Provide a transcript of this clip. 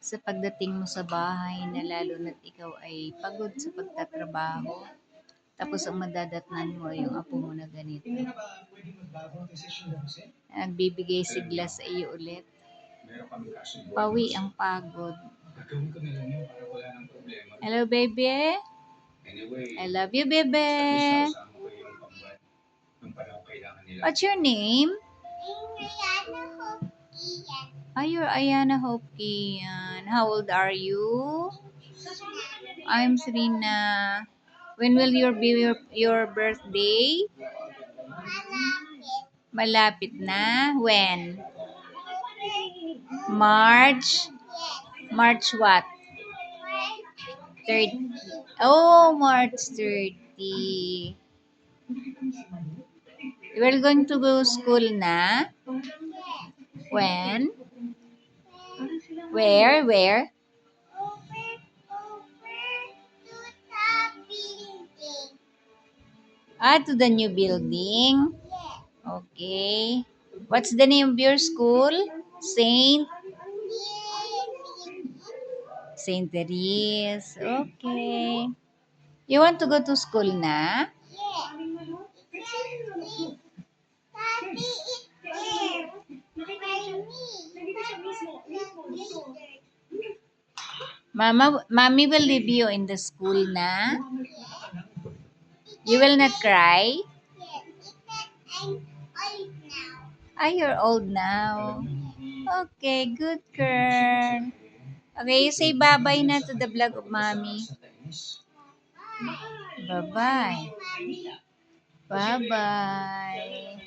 Sa pagdating mo sa bahay na lalo na't ikaw ay pagod sa pagtatrabaho, tapos ang madadatnan mo ay yung apo mo na ganito. Nagbibigay sigla sa iyo ulit. Pawi ang pagod. Hello, baby. I love you, baby. What's your name? You're Ayana Hope Kian. How old are you? I'm Serena. When will your birthday? Malapit na. When? March? March what? 30. Oh, March 30. We're going to go school na? When? Where? To the new building? Okay. What's the name of your school? Saint Therese. Okay. You want to go to school na? Mommy will leave you in the school na? You will not cry? You're old now. Okay, good girl. Okay, you say bye-bye na to the vlog of mommy. Bye-bye. Bye-bye.